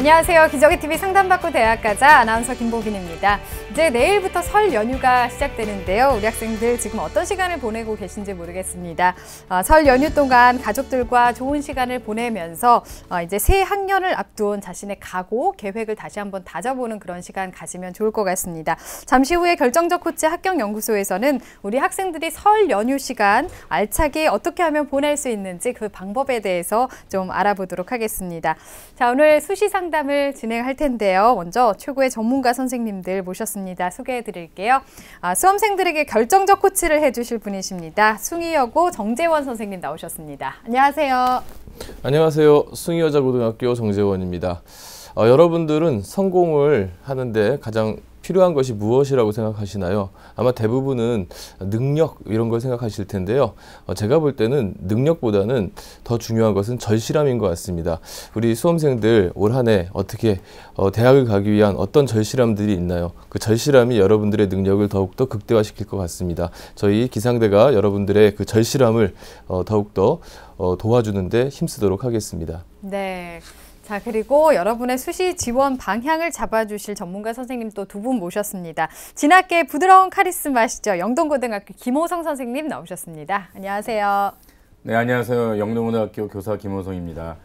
안녕하세요. 기저귀TV 상담받고 대학 가자 아나운서 김보빈입니다. 이제 내일부터 설 연휴가 시작되는데요. 우리 학생들 지금 어떤 시간을 보내고 계신지 모르겠습니다. 설 연휴 동안 가족들과 좋은 시간을 보내면서 이제 새 학년을 앞둔 자신의 각오, 계획을 다시 한번 다져보는 그런 시간 가지면 좋을 것 같습니다. 잠시 후에 결정적 코치 합격연구소에서는 우리 학생들이 설 연휴 시간 알차게 어떻게 하면 보낼 수 있는지 그 방법에 대해서 좀 알아보도록 하겠습니다. 자, 오늘 수시 상담을 진행할 텐데요. 먼저 최고의 전문가 선생님들 모셨습니다. 소개해드릴게요. 수험생들에게 결정적 코치를 해주실 분이십니다. 숭의여고 정재원 선생님 나오셨습니다. 안녕하세요. 안녕하세요. 숭의여자고등학교 정재원입니다. 여러분들은 성공을 하는데 가장 필요한 것이 무엇이라고 생각하시나요? 아마 대부분은 능력 이런 걸 생각하실 텐데요. 제가 볼 때는 능력보다는 더 중요한 것은 절실함인 것 같습니다. 우리 수험생들 올 한 해 어떻게 대학을 가기 위한 어떤 절실함들이 있나요? 그 절실함이 여러분들의 능력을 더욱더 극대화시킬 것 같습니다. 저희 기상대가 여러분들의 그 절실함을 더욱더 도와주는 데 힘쓰도록 하겠습니다. 네. 자, 그리고 여러분의 수시 지원 방향을 잡아주실 전문가 선생님 또 두 분 모셨습니다. 진학계의 부드러운 카리스마시죠. 영동고등학교 김호성 선생님 나오셨습니다. 안녕하세요. 네, 안녕하세요. 영동고등학교 교사 김호성입니다.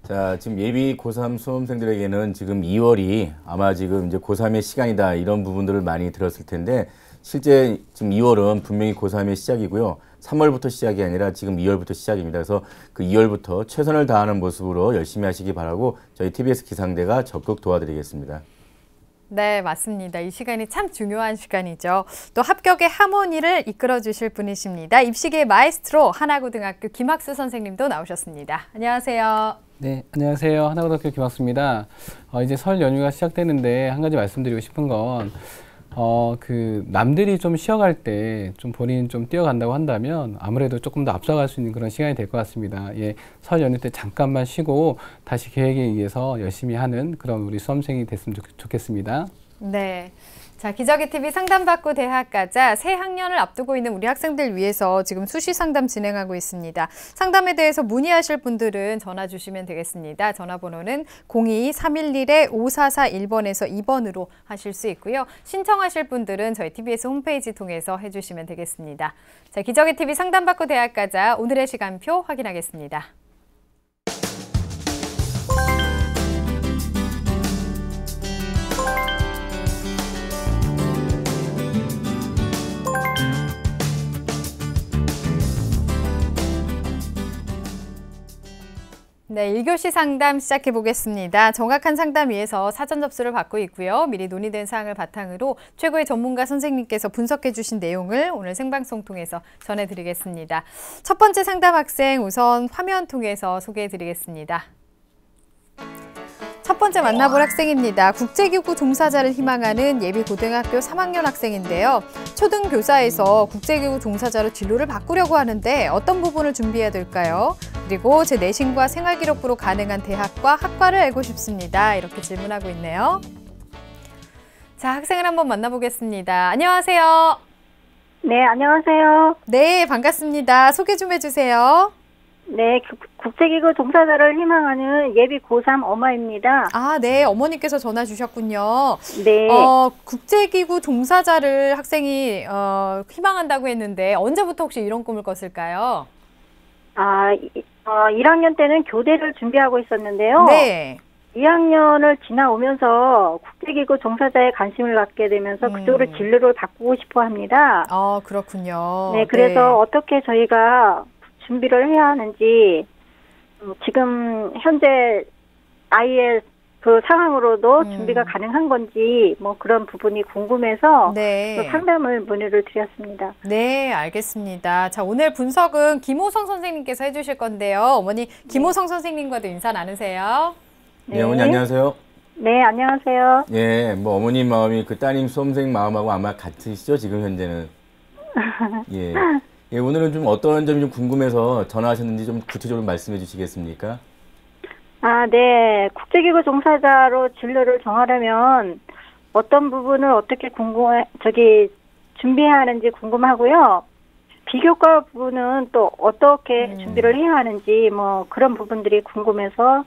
자, 지금 예비 고3 수험생들에게는 지금 2월이 아마 지금 이제 고3의 시간이다 이런 부분들을 많이 들었을 텐데 실제 지금 2월은 분명히 고3의 시작이고요. 3월부터 시작이 아니라 지금 2월부터 시작입니다. 그래서 그 2월부터 최선을 다하는 모습으로 열심히 하시기 바라고 저희 TBS 기상대가 적극 도와드리겠습니다. 네, 맞습니다. 이 시간이 참 중요한 시간이죠. 또 합격의 하모니를 이끌어 주실 분이십니다. 입시계 마에스트로 하나고등학교 김학수 선생님도 나오셨습니다. 안녕하세요. 네, 안녕하세요. 하나고등학교 김학수입니다. 이제 설 연휴가 시작되는데 한 가지 말씀드리고 싶은 건 남들이 좀 쉬어갈 때 좀 본인이 좀 뛰어간다고 한다면 아무래도 조금 더 앞서갈 수 있는 그런 시간이 될 것 같습니다. 예, 설 연휴 때 잠깐만 쉬고 다시 계획에 의해서 열심히 하는 그런 우리 수험생이 됐으면 좋겠습니다. 네. 자, 기저귀TV 상담받고 대학 가자 새 학년을 앞두고 있는 우리 학생들 위해서 지금 수시 상담 진행하고 있습니다. 상담에 대해서 문의하실 분들은 전화 주시면 되겠습니다. 전화번호는 02-311-5441번에서 2번으로 하실 수 있고요. 신청하실 분들은 저희 TBS 홈페이지 통해서 해주시면 되겠습니다. 자, 기저귀TV 상담받고 대학 가자 오늘의 시간표 확인하겠습니다. 네, 1교시 상담 시작해 보겠습니다. 정확한 상담 위해서 사전 접수를 받고 있고요. 미리 논의된 사항을 바탕으로 최고의 전문가 선생님께서 분석해 주신 내용을 오늘 생방송 통해서 전해드리겠습니다. 첫 번째 상담 학생 우선 화면 통해서 소개해 드리겠습니다. 첫 번째 만나볼 학생입니다. 국제기구 종사자를 희망하는 예비 고등학교 3학년 학생인데요. 초등교사에서 국제기구 종사자로 진로를 바꾸려고 하는데 어떤 부분을 준비해야 될까요? 그리고 제 내신과 생활기록부로 가능한 대학과 학과를 알고 싶습니다. 이렇게 질문하고 있네요. 자, 학생을 한번 만나보겠습니다. 안녕하세요. 네, 안녕하세요. 네, 반갑습니다. 소개 좀 해주세요. 네, 국제기구 종사자를 희망하는 예비 고3 엄마입니다. 아, 네. 어머니께서 전화 주셨군요. 네. 국제기구 종사자를 학생이 희망한다고 했는데 언제부터 혹시 이런 꿈을 꿨을까요? 1학년 때는 교대를 준비하고 있었는데요. 네. 2학년을 지나오면서 국제기구 종사자에 관심을 갖게 되면서 그쪽으로 진로를 바꾸고 싶어 합니다. 그렇군요. 네, 그래서 네. 어떻게 저희가 준비를 해야 하는지 지금 현재 아이의 그 상황으로도 준비가 가능한 건지 뭐 그런 부분이 궁금해서 네. 상담을 문의를 드렸습니다. 네, 알겠습니다. 자, 오늘 분석은 김호성 선생님께서 해주실 건데요. 어머니 김호성 선생님과도 인사 나누세요. 네, 어머니 안녕하세요. 네, 안녕하세요. 예, 뭐 어머님 마음이 그 따님 수험생 마음하고 아마 같으시죠, 지금 현재는. 예. 예, 오늘은 좀 어떤 점이 좀 궁금해서 전화하셨는지 좀 구체적으로 말씀해 주시겠습니까? 네. 국제기구 종사자로 진로를 정하려면 어떤 부분을 어떻게 준비해야 하는지 궁금하고요. 비교과 부분은 또 어떻게 준비를 해야 하는지 뭐 그런 부분들이 궁금해서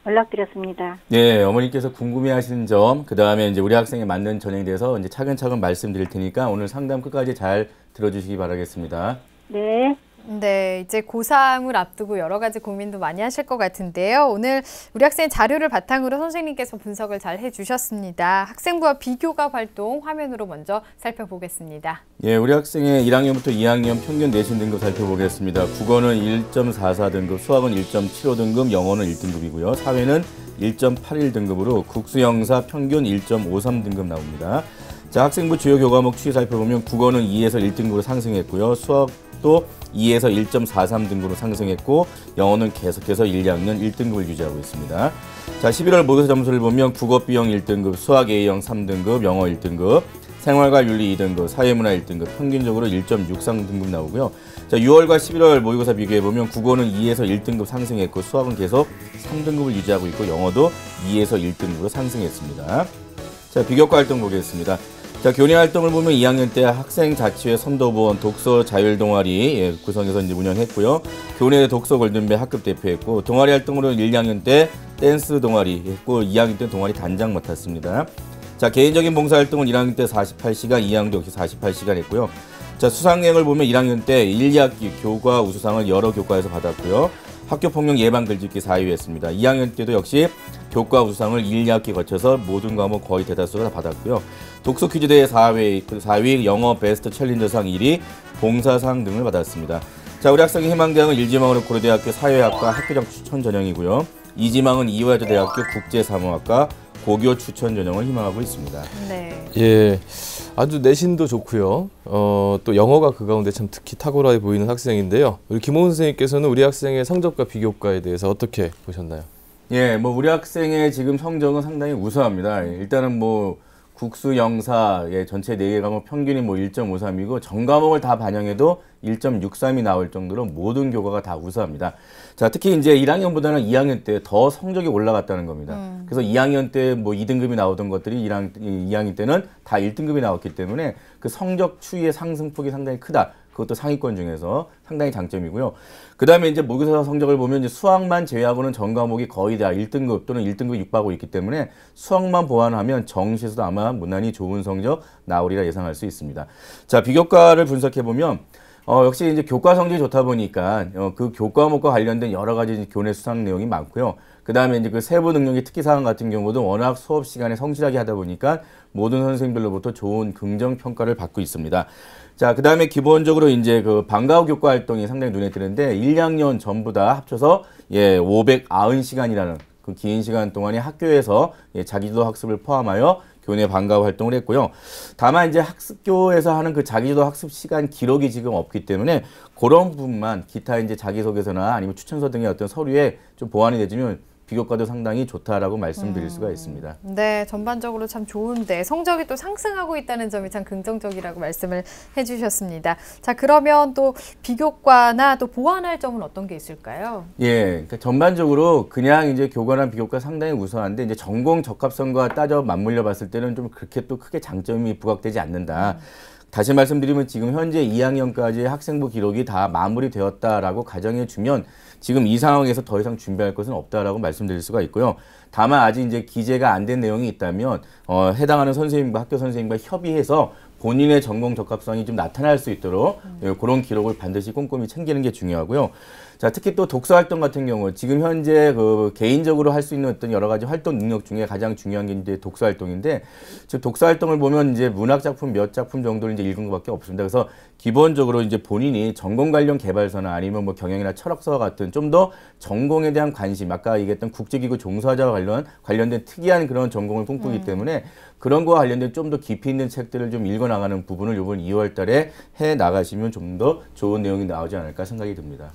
연락드렸습니다. 네, 어머니께서 궁금해하시는 점, 그 다음에 이제 우리 학생에 맞는 전형에 대해서 이제 차근차근 말씀드릴 테니까 오늘 상담 끝까지 잘 들어주시기 바라겠습니다. 네. 네, 이제 고3을 앞두고 여러 가지 고민도 많이 하실 것 같은데요. 오늘 우리 학생 자료를 바탕으로 선생님께서 분석을 잘 해주셨습니다. 학생부와 비교과 활동 화면으로 먼저 살펴보겠습니다. 예, 우리 학생의 1학년부터 2학년 평균 내신 등급 살펴보겠습니다. 국어는 1.44 등급, 수학은 1.75 등급, 영어는 1등급이고요. 사회는 1.81 등급으로 국수영사 평균 1.53 등급 나옵니다. 자, 학생부 주요 교과목 추이 살펴보면 국어는 2에서 1등급으로 상승했고요. 수학도 2에서 1.43 등급으로 상승했고 영어는 계속해서 1학년 1등급을 유지하고 있습니다. 자, 11월 모의고사 점수를 보면 국어 B형 1등급, 수학 A형 3등급, 영어 1등급, 생활과 윤리 2등급, 사회문화 1등급, 평균적으로 1.63 등급 나오고요. 자, 6월과 11월 모의고사 비교해보면 국어는 2에서 1등급 상승했고 수학은 계속 3등급을 유지하고 있고 영어도 2에서 1등급으로 상승했습니다. 자, 비교과 활동 보겠습니다. 자, 교내 활동을 보면 2학년 때 학생자치회 선도부원 독서 자율 동아리 구성해서 이제 운영했고요. 교내 독서 골든벨 학급 대표했고 동아리 활동으로 1학년 때 댄스 동아리 했고 2학년 때 동아리 단장 맡았습니다. 자, 개인적인 봉사활동은 1학년 때 48시간, 2학년 때 역시 48시간 했고요. 자, 수상행을 보면 1학년 때 1, 2학기 교과 우수상을 여러 교과에서 받았고요. 학교폭력 예방 글짓기 4위 했습니다. 2학년 때도 역시 교과 우수상을 1, 2학기 거쳐서 모든 과목 거의 대다수가 다 받았고요. 독서 퀴즈대회 4위, 영어 베스트 챌린저상 1위, 봉사상 등을 받았습니다. 자, 우리 학생의 희망대학은 1지망으로 고려대학교 사회학과 학교장 추천 전형이고요. 2지망은 이화여자대학교 국제사무학과 고교 추천 전형을 희망하고 있습니다. 네. 예, 아주 내신도 좋고요. 또 영어가 그 가운데 참 특히 탁월하게 보이는 학생인데요. 우리 김호은 선생님께서는 우리 학생의 성적과 비교과에 대해서 어떻게 보셨나요? 예, 뭐 우리 학생의 지금 성적은 상당히 우수합니다. 일단은 뭐 국수 영사의 전체 4개 과목 평균이 뭐 1.53이고 전 과목을 다 반영해도 1.63이 나올 정도로 모든 교과가 다 우수합니다. 자, 특히 이제 1학년보다는 2학년 때 더 성적이 올라갔다는 겁니다. 그래서 2학년 때 뭐 2등급이 나오던 것들이 2학년 때는 다 1등급이 나왔기 때문에 그 성적 추이의 상승폭이 상당히 크다. 그것도 상위권 중에서 상당히 장점이고요. 그 다음에 이제 모의고사 성적을 보면 이제 수학만 제외하고는 전 과목이 거의 다 1등급 또는 1등급 육박하고 있기 때문에 수학만 보완하면 정시에서도 아마 무난히 좋은 성적 나오리라 예상할 수 있습니다. 자, 비교과를 분석해보면 역시 이제 교과 성적이 좋다 보니까 그 교과목과 관련된 여러 가지 교내 수상 내용이 많고요. 그 다음에 이제 그 세부 능력의 특기 사항 같은 경우도 워낙 수업 시간에 성실하게 하다 보니까 모든 선생님들로부터 좋은 긍정 평가를 받고 있습니다. 자, 그 다음에 기본적으로 이제 그 방과후 교과 활동이 상당히 눈에 띄는데 1학년 전부 다 합쳐서 590시간이라는 그 긴 시간 동안에 학교에서 자기주도 학습을 포함하여 교내 방과후 활동을 했고요. 다만 이제 학교에서 하는 그 자기주도 학습 시간 기록이 지금 없기 때문에 그런 부분만 기타 이제 자기소개서나 아니면 추천서 등의 어떤 서류에 좀 보완이 되지면 비교과도 상당히 좋다라고 말씀드릴 수가 있습니다. 네, 전반적으로 참 좋은데 성적이 또 상승하고 있다는 점이 참 긍정적이라고 말씀을 해주셨습니다. 자, 그러면 또 비교과나 또 보완할 점은 어떤 게 있을까요? 예, 그러니까 전반적으로 그냥 이제 교과나 비교과 상당히 우수한데 이제 전공 적합성과 따져 맞물려 봤을 때는 좀 그렇게 또 크게 장점이 부각되지 않는다. 다시 말씀드리면 지금 현재 2학년까지 학생부 기록이 다 마무리되었다라고 가정해 주면 지금 이 상황에서 더 이상 준비할 것은 없다라고 말씀드릴 수가 있고요. 다만 아직 이제 기재가 안 된 내용이 있다면 해당하는 선생님과 학교 선생님과 협의해서 본인의 전공 적합성이 좀 나타날 수 있도록 그런 기록을 반드시 꼼꼼히 챙기는 게 중요하고요. 자, 특히 또 독서 활동 같은 경우 지금 현재 그 개인적으로 할 수 있는 어떤 여러 가지 활동 능력 중에 가장 중요한 게 이제 독서 활동인데, 즉 독서 활동을 보면 이제 문학 작품 몇 작품 정도를 이제 읽은 것밖에 없습니다. 그래서 기본적으로 이제 본인이 전공 관련 개발서나 아니면 뭐 경영이나 철학서와 같은 좀 더 전공에 대한 관심, 아까 얘기했던 국제기구 종사자와 관련된 특이한 그런 전공을 꿈꾸기 때문에 그런 거와 관련된 좀 더 깊이 있는 책들을 좀 읽어 나가는 부분을 이번 2월 달에 해 나가시면 좀 더 좋은 내용이 나오지 않을까 생각이 듭니다.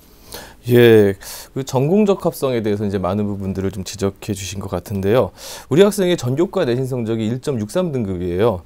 예, 그 전공 적합성에 대해서 이제 많은 부분들을 좀 지적해 주신 것 같은데요. 우리 학생의 전교과 내신 성적이 1.63등급이에요.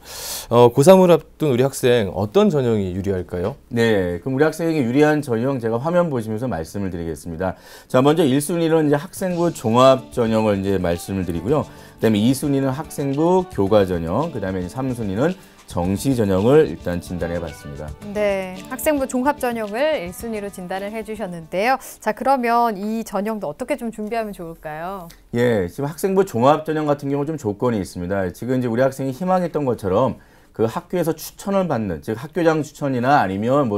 고3을 앞둔 우리 학생 어떤 전형이 유리할까요? 네, 그럼 우리 학생에게 유리한 전형 제가 화면 보시면서 말씀을 드리겠습니다. 자, 먼저 1순위는 이제 학생부 종합 전형을 이제 말씀을 드리고요. 그다음에 2순위는 학생부 교과 전형, 그다음에 3순위는 정시 전형을 일단 진단해 봤습니다. 네, 학생부 종합 전형을 1순위로 진단을 해주셨는데요. 자, 그러면 이 전형도 어떻게 좀 준비하면 좋을까요? 예, 지금 학생부 종합 전형 같은 경우 좀 조건이 있습니다. 지금 이제 우리 학생이 희망했던 것처럼 그 학교에서 추천을 받는, 즉 학교장 추천이나 아니면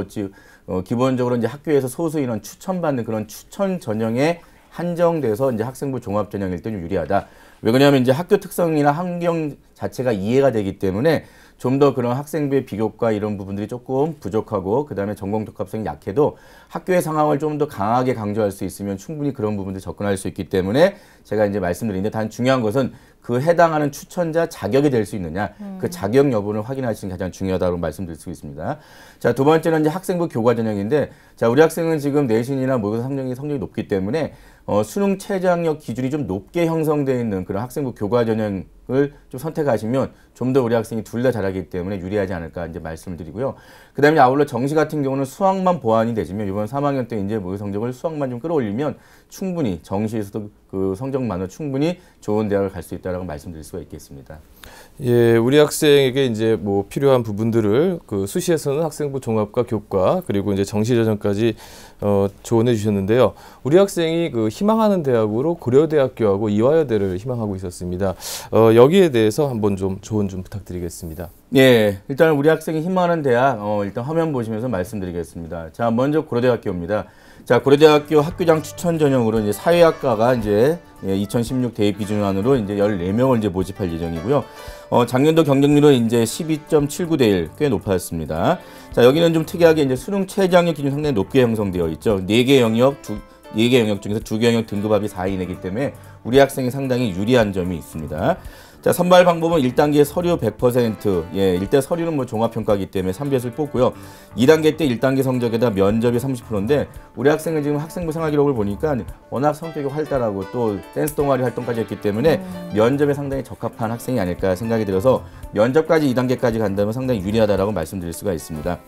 기본적으로 이제 학교에서 소수 인원 추천받는 그런 추천 전형에 한정돼서 이제 학생부 종합 전형일 때 좀 유리하다. 왜 그러냐면 이제 학교 특성이나 환경 자체가 이해가 되기 때문에 좀 더 그런 학생부의 비교과 이런 부분들이 조금 부족하고 그다음에 전공 적합성이 약해도 학교의 상황을 좀 더 강하게 강조할 수 있으면 충분히 그런 부분들 접근할 수 있기 때문에 제가 이제 말씀드리는데 단 중요한 것은 그 해당하는 추천자 자격이 될 수 있느냐 그 자격 여부를 확인하시는 게 가장 중요하다고 말씀드릴 수 있습니다. 자, 두 번째는 이제 학생부 교과 전형인데 자, 우리 학생은 지금 내신이나 모의고사 성적이 높기 때문에 수능 최저학력 기준이 좀 높게 형성되어 있는 그런 학생부 교과 전형을 좀 선택하시면 좀 더 우리 학생이 둘 다 잘하기 때문에 유리하지 않을까 이제 말씀을 드리고요. 그 다음에 아울러 정시 같은 경우는 수학만 보완이 되시면 이번 3학년 때 이제 모의 성적을 수학만 좀 끌어올리면 충분히 정시에서도 그 성적만으로 충분히 좋은 대학을 갈 수 있다라고 말씀드릴 수가 있겠습니다. 예, 우리 학생에게 이제 뭐 필요한 부분들을 그 수시에서는 학생부 종합과 교과 그리고 이제 정시 전형까지 조언해 주셨는데요. 우리 학생이 그 희망하는 대학으로 고려대학교하고 이화여대를 희망하고 있었습니다. 여기에 대해서 한번 좀 조언 좀 부탁드리겠습니다. 예, 일단 우리 학생이 희망하는 대학 일단 화면 보시면서 말씀드리겠습니다. 자, 먼저 고려대학교입니다. 자, 고려대학교 학교장 추천 전형으로 이제 사회학과가 이제 2016 대입 기준안으로 이제 14명을 이제 모집할 예정이고요. 작년도 경쟁률은 이제 12.79대 1, 꽤 높았습니다. 자, 여기는 좀 특이하게 이제 수능 최저학력 기준 상당히 높게 형성되어 있죠. 4개 영역 중에서 2개 영역 등급합이 4위 이내기 때문에 우리 학생이 상당히 유리한 점이 있습니다. 자, 선발 방법은 1단계 서류 100%, 예, 1대 서류는 뭐 종합평가이기 때문에 3배수를 뽑고요. 2단계 때 1단계 성적에다 면접이 30%인데, 우리 학생은 지금 학생부 생활기록을 보니까 워낙 성격이 활달하고 또 댄스 동아리 활동까지 했기 때문에 면접에 상당히 적합한 학생이 아닐까 생각이 들어서 면접까지 2단계까지 간다면 상당히 유리하다라고 말씀드릴 수가 있습니다.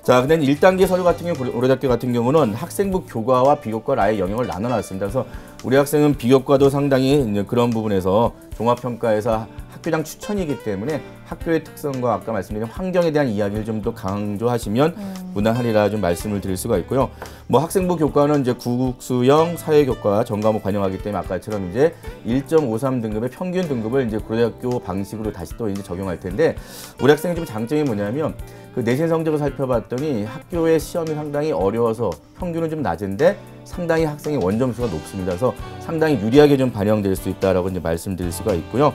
자, 근데 1단계 서류 같은 경우, 고려대학교 같은 경우는 학생부 교과와 비교과를 아예 영역을 나눠놨습니다. 그래서 우리 학생은 비교과도 상당히 이제 그런 부분에서 종합평가에서 학교장 추천이기 때문에 학교의 특성과 아까 말씀드린 환경에 대한 이야기를 좀 더 강조하시면 무난하리라 좀 말씀을 드릴 수가 있고요. 뭐 학생부 교과는 이제 국수형 사회교과 전과목 반영하기 때문에 아까처럼 이제 1.53 등급의 평균 등급을 이제 고려대학교 방식으로 다시 또 이제 적용할 텐데, 우리 학생의 좀 장점이 뭐냐면 그 내신 성적을 살펴봤더니 학교의 시험이 상당히 어려워서 평균은 좀 낮은데 상당히 학생의 원점수가 높습니다. 그래서 상당히 유리하게 좀 반영될 수 있다라고 이제 말씀드릴 수가 있고요.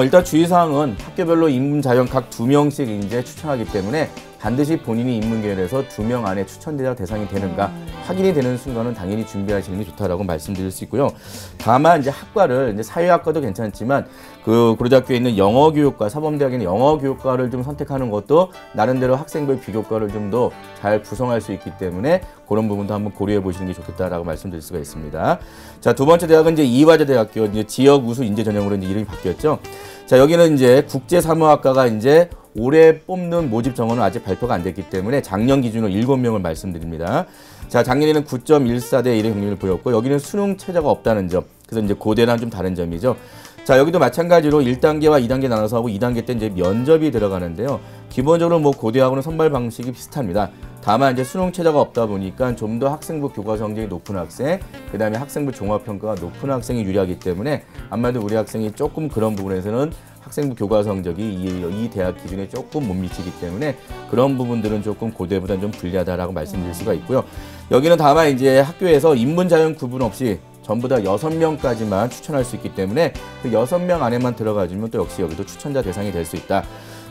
일단 주의사항은 학교별로 인문 자연 각 2명씩 이제 추천하기 때문에 반드시 본인이 인문계열에서 2명 안에 추천대상 대상이 되는가 확인이 되는 순간은 당연히 준비하시는 게 좋다라고 말씀드릴 수 있고요. 다만 이제 학과를 이제 사회학과도 괜찮지만 그 고려대학교에 있는 영어교육과, 사범대학에 있는 영어교육과를 좀 선택하는 것도 나름대로 학생부의 비교과를 좀 더 잘 구성할 수 있기 때문에 그런 부분도 한번 고려해 보시는 게 좋겠다라고 말씀드릴 수가 있습니다. 자, 두 번째 대학은 이제 이화여대학교, 이제 지역 우수 인재 전형으로 이제 이름이 바뀌었죠. 자, 여기는 이제 국제사무학과가 이제 올해 뽑는 모집 정원은 아직 발표가 안 됐기 때문에 작년 기준으로 7명을 말씀드립니다. 자, 작년에는 9.14대 1의 경쟁률을 보였고, 여기는 수능 최저가 없다는 점. 그래서 이제 고대랑 좀 다른 점이죠. 자, 여기도 마찬가지로 1단계와 2단계 나눠서 하고 2단계 때 이제 면접이 들어가는데요. 기본적으로 뭐 고대하고는 선발 방식이 비슷합니다. 다만 이제 수능 최저가 없다 보니까 좀 더 학생부 교과 성적이 높은 학생, 그 다음에 학생부 종합평가가 높은 학생이 유리하기 때문에 아마도 우리 학생이 조금 그런 부분에서는 학생부 교과 성적이 이 대학 기준에 조금 못 미치기 때문에 그런 부분들은 조금 고대보다는 좀 불리하다라고 말씀드릴 수가 있고요. 여기는 다만 이제 학교에서 인문 자연 구분 없이 전부 다 6명까지만 추천할 수 있기 때문에 그 6명 안에만 들어가주면 또 역시 여기도 추천자 대상이 될 수 있다.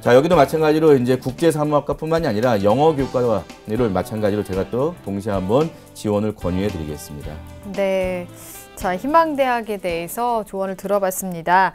자, 여기도 마찬가지로 이제 국제사무학과뿐만이 아니라 영어교육과를 마찬가지로 제가 또 동시에 한번 지원을 권유해 드리겠습니다. 네. 자, 희망대학에 대해서 조언을 들어봤습니다.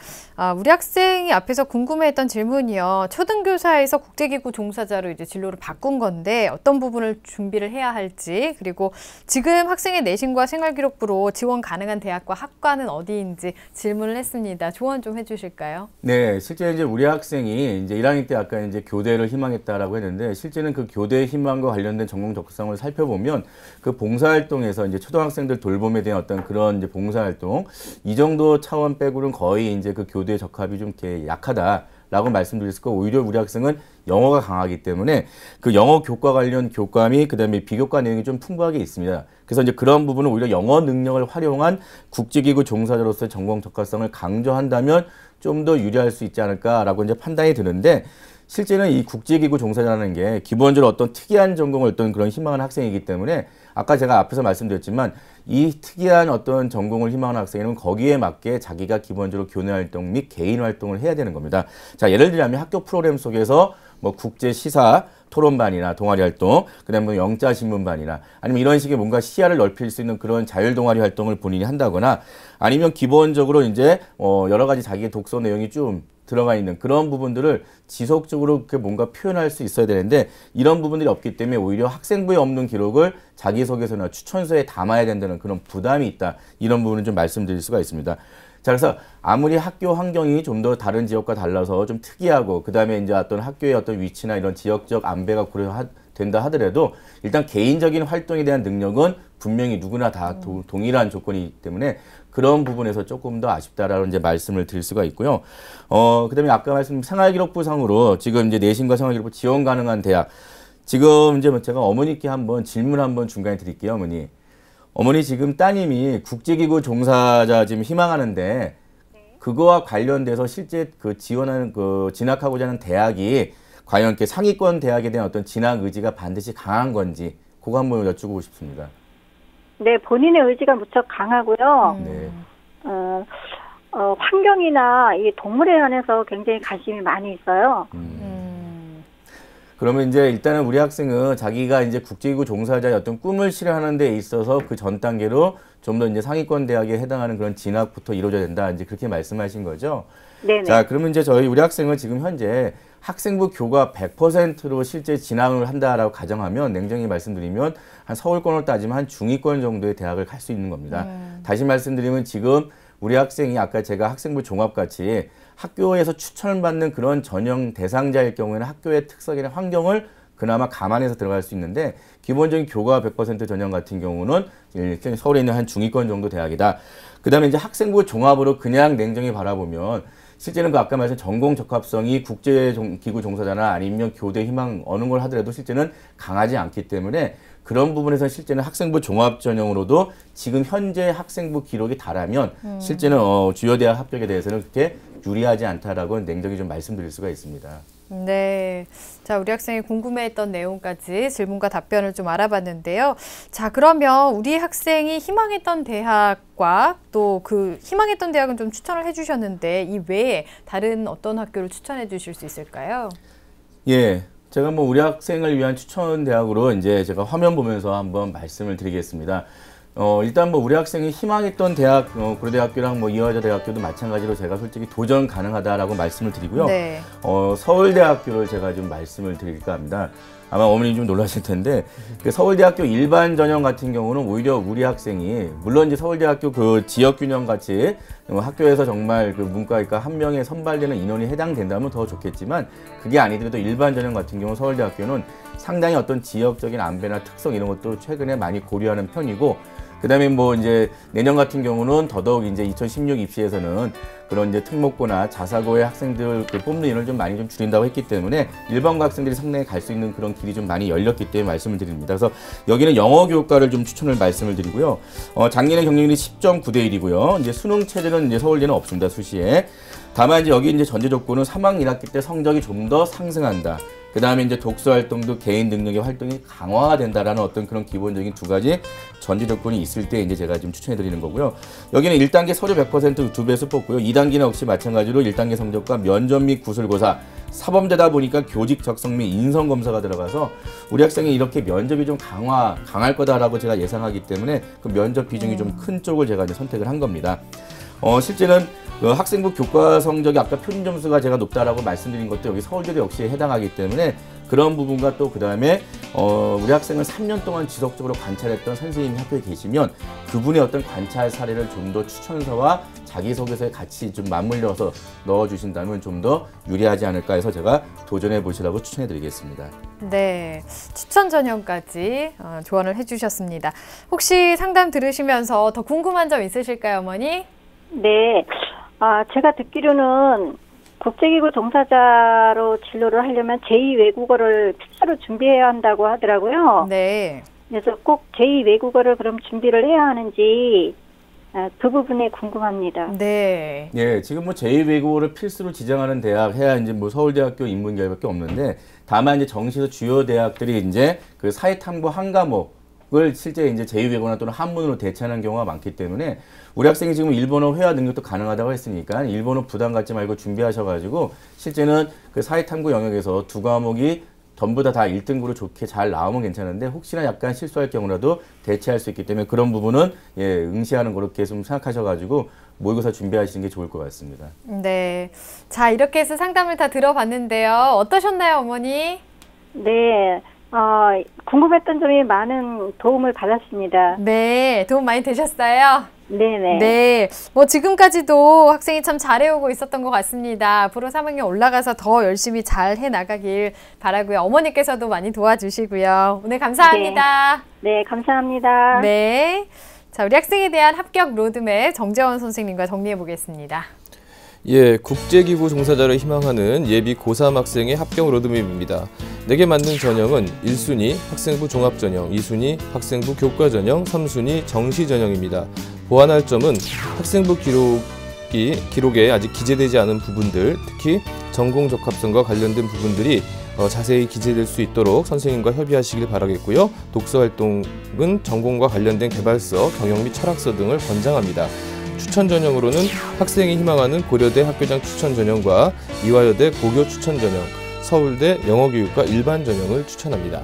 우리 학생이 앞에서 궁금해했던 질문이요. 초등교사에서 국제기구 종사자로 이제 진로를 바꾼 건데 어떤 부분을 준비를 해야 할지, 그리고 지금 학생의 내신과 생활기록부로 지원 가능한 대학과 학과는 어디인지 질문을 했습니다. 조언 좀 해주실까요? 네, 실제 이제 우리 학생이 이제 1학년 때 아까 이제 교대를 희망했다라고 했는데, 실제는 그 교대 희망과 관련된 전공 적성을 살펴보면 그 봉사활동에서 이제 초등학생들 돌봄에 대한 어떤 그런 이제 봉사활동 이 정도 차원 빼고는 거의 이제 그 교대 적합이 좀 이렇게 약하다. 라고 말씀드렸을 거 오히려 우리 학생은 영어가 강하기 때문에 그 영어 교과 관련 교과미 그다음에 비교과 내용이 좀 풍부하게 있습니다. 그래서 이제 그런 부분은 오히려 영어 능력을 활용한 국제기구 종사자로서의 전공 적합성을 강조한다면 좀 더 유리할 수 있지 않을까라고 이제 판단이 드는데 실제는 이 국제기구 종사자라는 게 기본적으로 어떤 특이한 전공을 어떤 그런 희망하는 학생이기 때문에 아까 제가 앞에서 말씀드렸지만 이 특이한 어떤 전공을 희망하는 학생은 거기에 맞게 자기가 기본적으로 교내 활동 및 개인 활동을 해야 되는 겁니다. 자, 예를 들자면 학교 프로그램 속에서 뭐 국제 시사 토론반이나 동아리 활동, 그다음에 뭐 영자 신문반이나 아니면 이런 식의 뭔가 시야를 넓힐 수 있는 그런 자율 동아리 활동을 본인이 한다거나 아니면 기본적으로 이제 여러 가지 자기의 독서 내용이 좀 들어가 있는 그런 부분들을 지속적으로 뭔가 표현할 수 있어야 되는데 이런 부분들이 없기 때문에 오히려 학생부에 없는 기록을 자기소개서나 추천서에 담아야 된다는 그런 부담이 있다. 이런 부분은 좀 말씀드릴 수가 있습니다. 자, 그래서 아무리 학교 환경이 좀 더 다른 지역과 달라서 좀 특이하고 그다음에 이제 어떤 학교의 어떤 위치나 이런 지역적 안배가 고려된다 하더라도 일단 개인적인 활동에 대한 능력은 분명히 누구나 다 동일한 조건이기 때문에 그런 부분에서 조금 더 아쉽다라는 이제 말씀을 드릴 수가 있고요. 그다음에 아까 말씀 생활기록부상으로 지금 이제 내신과 생활기록부 지원 가능한 대학 지금 이제 제가 어머니께 한번 질문 한번 중간에 드릴게요, 어머니. 어머니 지금 따님이 국제기구 종사자 지금 희망하는데 그거와 관련돼서 실제 그 지원하는 그 진학하고자 하는 대학이 과연 이렇게 상위권 대학에 대한 어떤 진학 의지가 반드시 강한 건지 그거 한번 여쭈고 싶습니다. 네, 본인의 의지가 무척 강하고요. 네. 환경이나 이 동물에 관해서 굉장히 관심이 많이 있어요. 그러면 이제 일단은 우리 학생은 자기가 이제 국제기구 종사자의 어떤 꿈을 실현하는 데 있어서 그 전 단계로 좀 더 이제 상위권 대학에 해당하는 그런 진학부터 이루어져야 된다. 이제 그렇게 말씀하신 거죠. 네네. 자, 그러면 이제 우리 학생은 지금 현재 학생부 교과 100%로 실제 진학을 한다라고 가정하면 냉정히 말씀드리면 한 서울권으로 따지면 한 중위권 정도의 대학을 갈 수 있는 겁니다. 다시 말씀드리면 지금 우리 학생이 아까 제가 학생부 종합같이 학교에서 추천을 받는 그런 전형 대상자일 경우에는 학교의 특성이나 환경을 그나마 감안해서 들어갈 수 있는데 기본적인 교과 100% 전형 같은 경우는 서울에 있는 한 중위권 정도 대학이다. 그 다음에 이제 학생부 종합으로 그냥 냉정히 바라보면 실제는 그 아까 말씀 전공 적합성이 국제기구 종사자나 아니면 교대 희망 어느 걸 하더라도 실제는 강하지 않기 때문에 그런 부분에서 실제는 학생부 종합 전형으로도 지금 현재 학생부 기록이 달하면 실제는 주요 대학 합격에 대해서는 그렇게 유리하지 않다라고 냉정히 좀 말씀드릴 수가 있습니다. 네. 자, 우리 학생이 궁금해했던 내용까지 질문과 답변을 좀 알아봤는데요. 자, 그러면 우리 학생이 희망했던 대학과 또 그 희망했던 대학은 좀 추천을 해주셨는데 이 외에 다른 어떤 학교를 추천해 주실 수 있을까요? 예. 제가 뭐 우리 학생을 위한 추천 대학으로 이제 제가 화면 보면서 한번 말씀을 드리겠습니다. 일단 뭐 우리 학생이 희망했던 대학, 고려대학교랑 뭐 이화여자 대학교도 마찬가지로 제가 솔직히 도전 가능하다라고 말씀을 드리고요. 네. 서울대학교를 제가 좀 말씀을 드릴까 합니다. 아마 어머니 좀 놀라실 텐데 그 서울대학교 일반 전형 같은 경우는 오히려 우리 학생이 물론 이제 서울대학교 그 지역균형 같이 학교에서 정말 그 문과일과 한 명에 선발되는 인원이 해당된다면 더 좋겠지만 그게 아니더라도 일반 전형 같은 경우 서울대학교는 상당히 어떤 지역적인 안배나 특성 이런 것도 최근에 많이 고려하는 편이고 그다음에 뭐 이제 내년 같은 경우는 더더욱 이제 2016 입시에서는 그런 이제 특목고나 자사고의 학생들 그 뽑는 인원을 좀 많이 좀 줄인다고 했기 때문에 일반고 학생들이 상당히 갈 수 있는 그런 길이 좀 많이 열렸기 때문에 말씀을 드립니다. 그래서 여기는 영어 교과를 좀 추천을 말씀을 드리고요. 작년에 경쟁률이 10.9대 1이고요. 이제 수능 체제는 이제 서울대는 없습니다. 수시에. 다만 이제 여기 이제 전제 조건은 3학 1학기 때 성적이 좀 더 상승한다. 그 다음에 이제 독서 활동도 개인 능력의 활동이 강화가 된다라는 어떤 그런 기본적인 두 가지 전제 조건이 있을 때 이제 제가 좀 추천해 드리는 거고요. 여기는 1단계 서류 100% 2배수 뽑고요. 2단계는 역시 마찬가지로 1단계 성적과 면접 및 구술고사, 사범대다 보니까 교직 적성 및 인성 검사가 들어가서 우리 학생이 이렇게 면접이 좀 강할 거다라고 제가 예상하기 때문에 그 면접 비중이 좀 큰 쪽을 제가 이제 선택을 한 겁니다. 실제는 학생부 교과 성적이 아까 표준 점수가 제가 높다라고 말씀드린 것도 여기 서울대도 역시 해당하기 때문에 그런 부분과 또 그다음에 우리 학생을 3년 동안 지속적으로 관찰했던 선생님이 학교에 계시면 그분의 어떤 관찰 사례를 좀 더 추천서와 자기소개서에 같이 좀 맞물려서 넣어주신다면 좀 더 유리하지 않을까 해서 제가 도전해 보시라고 추천해 드리겠습니다. 네, 추천 전형까지 조언을 해주셨습니다. 혹시 상담 들으시면서 더 궁금한 점 있으실까요, 어머니? 네. 제가 듣기로는 국제기구 종사자로 진로를 하려면 제2 외국어를 필수로 준비해야 한다고 하더라고요. 네. 그래서 꼭 제2 외국어를 그럼 준비를 해야 하는지 그 부분에 궁금합니다. 네. 예, 지금 뭐 제2외국어를 필수로 지정하는 대학 해야 이제 뭐 서울대학교 인문계열밖에 없는데 다만 이제 정시에서 주요 대학들이 이제 그 사회탐구 한 과목을 실제 이제 제2외국어나 또는 한문으로 대체하는 경우가 많기 때문에 우리 학생이 지금 일본어 회화 능력도 가능하다고 했으니까 일본어 부담 갖지 말고 준비하셔가지고 실제는 그 사회탐구 영역에서 두 과목이 전부 다 1등급으로 좋게 잘 나오면 괜찮은데 혹시나 약간 실수할 경우라도 대체할 수 있기 때문에 그런 부분은 예, 응시하는 그렇게 좀 생각하셔가지고 모의고사 준비하시는 게 좋을 것 같습니다. 네. 자, 이렇게 해서 상담을 다 들어봤는데요. 어떠셨나요, 어머니? 네. 궁금했던 점이 많은 도움을 받았습니다. 네. 도움 많이 되셨어요? 네네. 네. 뭐 지금까지도 학생이 참 잘해오고 있었던 것 같습니다. 앞으로 3학년 올라가서 더 열심히 잘 해나가길 바라고요. 어머니께서도 많이 도와주시고요. 오늘 감사합니다. 네, 감사합니다. 네. 자, 우리 학생에 대한 합격 로드맵 정재원 선생님과 정리해 보겠습니다. 예, 국제기구 종사자를 희망하는 예비 고3 학생의 합격 로드맵입니다. 내게 맞는 전형은 1순위 학생부 종합전형, 2순위 학생부 교과전형, 3순위 정시전형입니다. 보완할 점은 학생부 기록에 아직 기재되지 않은 부분들, 특히 전공 적합성과 관련된 부분들이 자세히 기재될 수 있도록 선생님과 협의하시길 바라겠고요. 독서 활동은 전공과 관련된 개발서, 경영 및 철학서 등을 권장합니다. 추천 전형으로는 학생이 희망하는 고려대 학교장 추천 전형과 이화여대 고교 추천 전형, 서울대 영어교육과 일반 전형을 추천합니다.